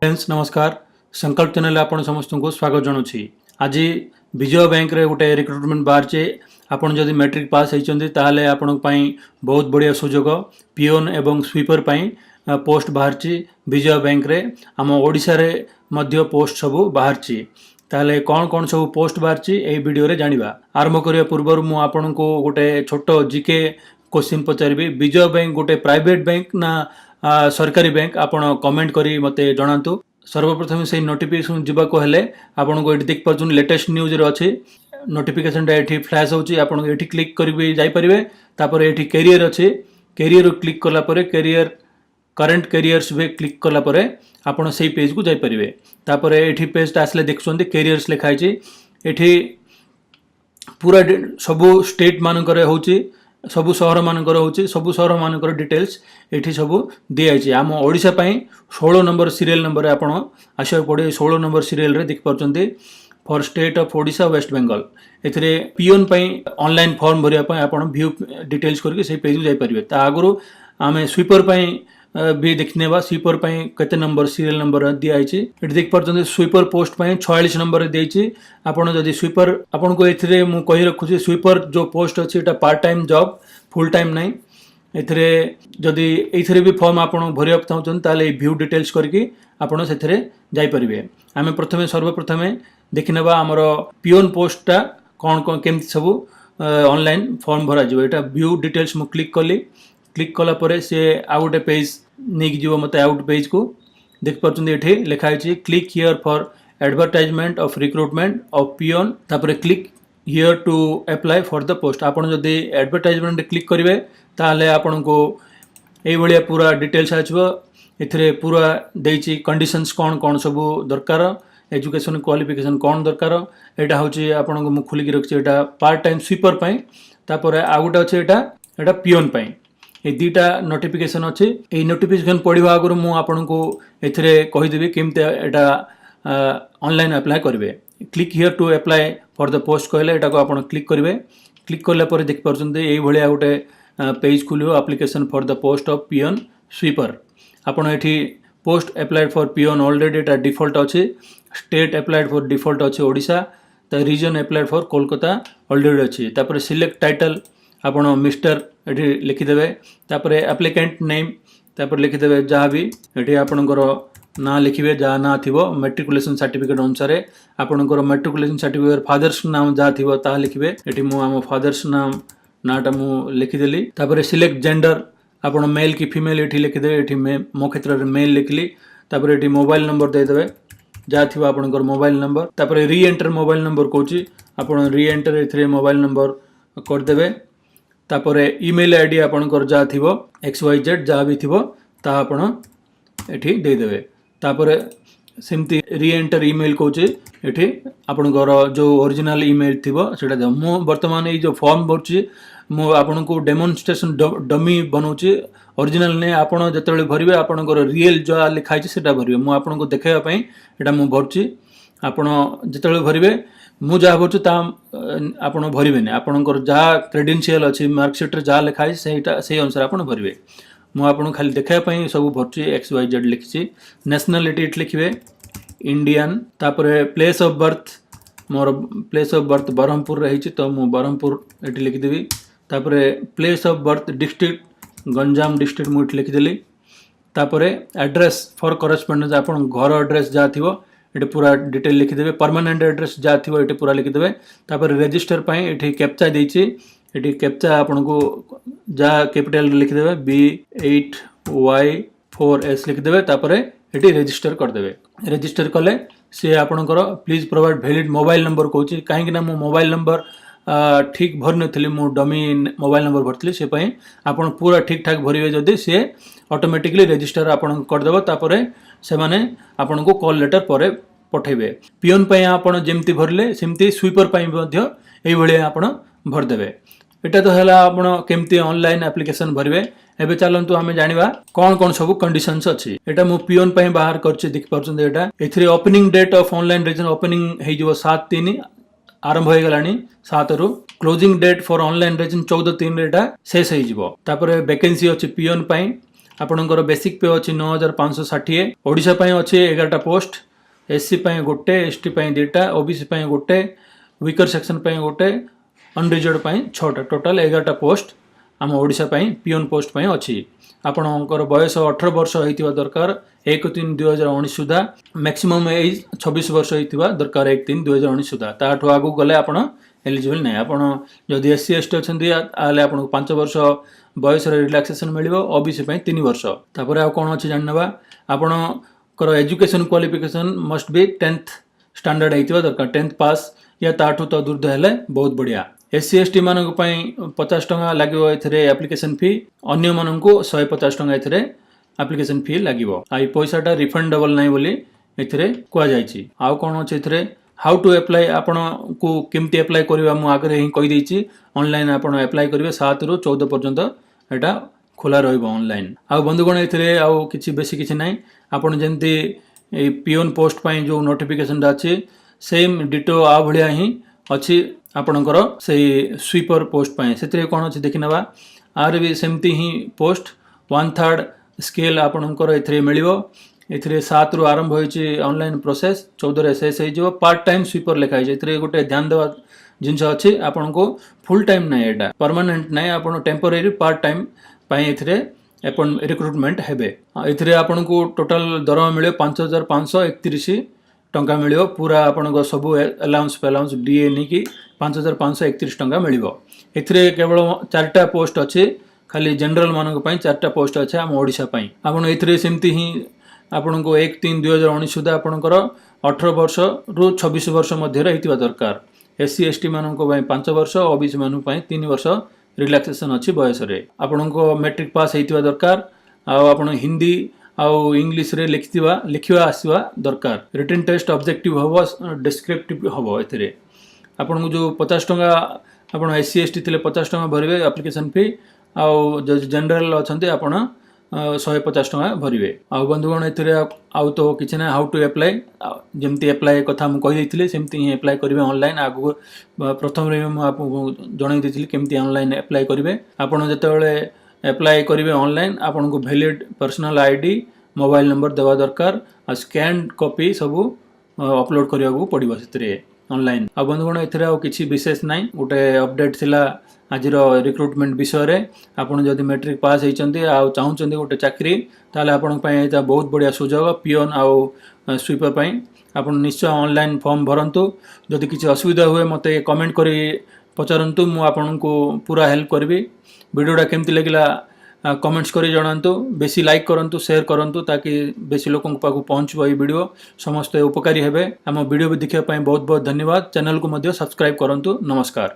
Friends नमस्कार। संकल्प channel आपण समस्त को स्वागत जनाऊँ। आज विजय बैंक रे गोटे रिक्रुटमेंट बाहर चे। आपण जदि मैट्रिक पास होती ताहले आपण बहुत बढ़िया सुजोग पिओन एवं स्वीपर पोस्ट बाहर ची विजय बैंक रे। आम ओडिशा रे मध्य पोस्ट सब बाहर ची। ताहले कौन कौन सब पोस्ट बाहर ची ए वीडियो रे जानिबा। आरंभ करिया पूर्व मु आपण को गोटे छोट जीके क्वेश्चन पचारिबी। विजय बैंक गोटे प्राइवेट बैंक ना सरकारी बैंक आपण कमेंट करी मते जणांतु। सर्वप्रथम से नोटिफिकेशन जीवाको हेले आपण को एठी देख परछन लेटेस्ट न्यूज रे अछि। नोटिफिकेशन एठी फ्लैश होछि, आपण एठी क्लिक करिबे जाई परिबे। तापर एठी कैरियर अछि, कैरियर क्लिक कला परे कैरियर करंट कैरियर्स बे क्लिक कला परे आपण सेही पेज को जाई परिबे। तापर एठी पेज आसले देखछन्ती कैरियर्स लिखाइ छि। एठी पूरा सबु स्टेट मानकर होछि, सबु शहर मानकर होछि, सबु शहर मानकर डिटेल्स एठी सबु दिया छि। आम ओडिशा पई 16 नंबर सीरियल नंबर आपण आशा पड़े 16 नंबर सीरियल रे देख परछन्ती for state of Odisha West Bengal. एथिरे पिओन पई ऑनलाइन फॉर्म भरिया पई आपण व्यू डिटेल्स करके से पेज जाई परिबे। ता आगुरु आमे स्वीपर पई भी देखनेबा। स्वीपर पई केते नंबर सीरियल नंबर दिया छि एठी देख परछन्ती। स्वीपर पोस्ट पई 46 नंबर दे छि। आपण जदि स्वीपर आपण को एथिरे मु कहि रखु छि स्वीपर जो पोस्ट अछि एटा part time job, full time नहीं। एथिरे जदि एथिरे भी फॉर्म आपण भरिया चाहउछन ताले व्यू डिटेल्स करके आपण सेथिरे जाई परिबे। आमे प्रथमे सर्वप्रथमे देखिनेबा हमर पिओन पोस्टटा कोन कोन केमति सब ऑनलाइन फॉर्म भरा जिवो। एटा व्यू डिटेल्स मु क्लिक कली। क्लिक कला परे से आउट पेज नेक जीवो मते आउट पेज को देख परछन। एठी लिखा छि click here for advertisement of recruitment of peon. तापर click here to apply for the post. आपण जदि एडवर्टाइजमेंट क्लिक करिवे ताले आपण को एई भलिया पूरा डिटेल्स आछबो। एथिरे पूरा देछि कंडीशंस कोन कोन सब दरकार, एजुकेशन क्वालिफिकेशन कोन दरकार। एटा होछि आपण को मु खुली के रखछि। एटा पार्ट टाइम स्वीपर पई। तापर आउट अछि एटा पिओन पई। ए दीटा नोटिफिकेशन अछि। ए नोटिफिकेशन पढिबा आगुरु मु आपण को एथिरे कहि देबी केमते एटा ऑनलाइन अप्लाई करिवे। Click here to apply for the post कहले एटा को आपण क्लिक करिवे। क्लिक करला परे देख परछन्ते एई भलिया गोटे पेज खुलियो application for the post of peon sweeper. आपण एठी post applied for peon already एटा डिफॉल्ट अछि। स्टेट अप्लाइड फॉर डिफॉल्ट अछि Odisha. The region applied for Kolkata already अछि। तापर सिलेक्ट टाइटल आपण मिस्टर एठी लिखि देबे। तापर एप्लिकेंट नेम तापर लिखि देबे जहा भी एठी आपनकर ना लिखिबे जहा ना थिबो। मैट्रिकुलेशन सर्टिफिकेट अनुसार आपनकर मैट्रिकुलेशन सर्टिफिकेट फादर्स नाम जहा थिबो ता लिखिबे। एठी मु आम फादर्स नाम नाटा मु लिखि देली। तापर सिलेक्ट जेंडर आपण मेल की फीमेल एठी लिखि देबे। एठी मो क्षेत्र रे मेल लिखली। तापर एठी मोबाइल नंबर दे देबे जहा थिबो आपनकर मोबाइल नंबर। तापर री एंटर मोबाइल नंबर कोची आपण री एंटर एथिरे मोबाइल नंबर कर देबे। तापर ईमेल आईडी आपनकर जहा थिबो XYZ जहा भी थिबो ता आपण एठी दे देबे। तापर सेमती री एंटर ईमेल कोचे एठी आपनकर जो ओरिजिनल ईमेल थिबो सेटा दे। मु वर्तमान ए जो फॉर्म भरछि मु आपन को डेमोन्स्ट्रेशन डमी बनौछि। ओरिजिनल ने आपण जतले भरिबे आपनकर रियल जो लिखाइ छि सेटा भरिबे। मु आपन को देखाइबा पई एटा मु भरछि। आपण जतले भरिबे मु जहा भरछु ता आपण भरिबे ने। आपनकर जहा क्रेडेंशियल अछि मार्कशीट रे जहा लिखाइ छि सेटा सेही अनुसार आपण भरिबे। मु आपन खाली देखाइबा पई सब भरछि। XYZ लिखछि। नेशनलिटी एट लिखिबे इंडियन। तापर प्लेस ऑफ बर्थ मोर प्लेस ऑफ बर्थ बरहमपुर रही छि तो मु बरहमपुर एटी लिखि देबी। तापर place of birth district Ganjam district मु एटी लिखि देली। तापर एड्रेस फॉर करेस्पोंडेंस आपण घर एड्रेस जहा थिबो एटी पूरा डिटेल लिखि देबे। परमानेंट एड्रेस जहा थिबो एटी पूरा लिखि देबे। तापर रजिस्टर पई एटी कैप्चा देछि। एटी कैप्चा आपण को जहा कैपिटल लिखि देबे B8Y4S लिखि देबे। तापर एटी रजिस्टर कर देबे। रजिस्टर कले से आपनकर please provide valid mobile number कहछि। काहे कि ना मो मोबाइल नंबर ठीक भर नथिली, मु डमी मोबाइल नंबर भरथिली। से पई आपण पूरा ठीक ठाक भरिबे जदि से ऑटोमेटिकली रजिस्टर आपण कर देबो। तापर से माने आपण को कॉल लेटर परे पठेबे। पिओन पई आपण जेमति भरले सेमति स्वीपर पई मध्य एई भळे आपण भर देबे। एटा तो हला आपण केमति ऑनलाइन एप्लिकेशन भरबे। एबे चलंतु हमें जानिबा कोन कोन सब कंडीशंस अछि। एटा मु पिओन पई बाहर करछि देख परछन। एटा एथिरे opening date of online registration opening हे जिवो 7/3 आरंभ हो गलानी 7 रु। Closing date for online registration 14/3 एटा शेष हे जिवो। तापर वैकेंसी अछि पिओन पई ଆପଣଙ୍କର ବେସିକ୍ पे ଅଛି 9560। ଓଡ଼ିଶା ପାଇଁ ଅଛି 11ଟା ପୋଷ୍ଟ, एससी ପାଇଁ ଗୋଟେ, एसटी ପାଇଁ ଦୁଇଟା, ओबीसी ପାଇଁ ଗୋଟେ, ୱିକର ସେକ୍ସନ ପାଇଁ ଗୋଟେ, अनरिजर्व ପାଇଁ 6ଟା, टोटाल 11टा पोस्ट आम ओडिशा ପାଇଁ पियोन पोस्ट ପାଇଁ अछि। आपणकर बयस 18 वर्ष होइतिबा दरकार 1/3/2019 सुधा, मैक्सिमम एज 26 वर्ष होइतिबा दरकार 1/3/2019 सुधा। ताठो आगु गले आपण एलिजिबल नै। आपण जदि एससी एसटी अछंती आले आपण 5 वर्ष बयस रे रिलैक्सेशन मिलिबो, ओबीसी ପାଇଁ 3 वर्ष। तापर आ कोन अछि जाननबा, आपणकर education qualification must be 10th standard होइतिबा दरकार, 10th पास या ताठो तो दूरद हेले बहुत बढ़िया। एससी एसटी मानक पई 50 टंका लागिवो एथरे एप्लिकेशन फी, अन्य मानकु 150 टंका एथरे एप्लिकेशन फी लागिवो। आइ पैसाटा रिफंडेबल नै बोली एथरे कुआ जायछि। आउ कोन अछि एथरे हाउ टू अप्लाई, आपण को केमती अप्लाई करबा मु आगरे ही कहि दैछि। ऑनलाइन आपण अप्लाई करिवे 7 रु 14 पर्यंत एटा खोला रहइबो ऑनलाइन। आउ बंधुगण एथरे आउ किछि बेसी किछि नै, आपण जेंती ए पियोन पोस्ट पई जो नोटिफिकेशन दा अछि सेम डिटो आ भलिया ही अछि आपणकर से स्वीपर पोस्ट पाए। से कौन अच्छे देखी ना, आर भी सेमती ही पोस्ट 1/3 स्केल आपणकर ए मिल। ए 7 रु आरंभ होइछि ऑनलाइन प्रोसेस, 14 एसएस हो पार्ट टाइम स्वीपर लिखाई। ए गोटे ध्यान देवा जिनस अच्छी, आपन को फुल टाइम ना, एटा परमानेंट ना, आप टेम्पोरेरी पार्ट टाइम एपन रिक्रुटमेंट हेबे। ए आपन को टोटाल दरमा मिले 5531 टंका मिल। पूरा आपण सब अलाउंस फेलाउंस डीए नहीं कि 5531 टंका मिल। एथिरे केवल 4टा पोस्ट अच्छे, खाली जनरल मानक पई 4टा पोस्ट अच्छे आम ओडिशा पई। आपण एथिरे सेमती ही आपण को 1/3/2019 सुधा आपणकर 18 वर्ष रु 26 वर्ष मध्य रहितिबा दरकार। एससी एसटी मानक पई 5 वर्ष, ओबीसी मानक पई 3 वर्ष रिलैक्सेशन अच्छी बयस रे। आपण को मैट्रिक पास होइतिबा दरकार। आपण हिंदी आउ इंग्लिश रे लिखिवा आसीबा दरकार। रिटन टेस्ट ऑब्जेक्टिव हबो, डिस्क्रिप्टिव हबो। एथिरे आपन को जो 50 टंका आपण एससी एसटी थिले 50 टंका भरिवे एप्लिकेशन फी, आउ जो जनरल अछंती आपण 150 टंका भरिवे। आउ बंधुगण एथिरे आउ तो किछि ना, हाउ टू अप्लाई, जेमती अप्लाई कथा मु कहि दैथिले सेमती ही अप्लाई करिवे ऑनलाइन। आगु प्रथम रे मु आपको जणाई दैथिले केमती ऑनलाइन अप्लाई करिवे। आपण जेतेबेले अप्लाई करिवे ऑनलाइन, आपण को valid personal ID, mobile number देवा दरकार, आ स्कैन कॉपी सब अपलोड करिया को पड़िबो सेतरे ऑनलाइन। आ बंधुगण एथिरे आ किछि विशेष नै, गोटे अपडेट थिला आजिर रिक्रुटमेंट विषय रे। आपण जदि मैट्रिक पास होइचंती आ चाहुचंती गोटे चाकरी, ताले आपण पई एटा बहुत बढ़िया सुजोग पियोन आ स्वीपर पई। आपण निश्चय ऑनलाइन फॉर्म भरंतु। जदि किछि असुविधा हुए मते कमेंट करी पचारंतु, मु आपण को पूरा हेल्प करबी। वीडियोटा केमती लागिला कमेंट्स करी जणांतु। बेसी लाइक करंतु, शेयर करंतु, ताकि बेसी लोकन पाखु पहुंचबो। ए वीडियो समस्त उपकारी हेबे। हम वीडियो भी देखिया पई बहुत बहुत धन्यवाद। चैनल को मध्य सब्सक्राइब करंतु। नमस्कार।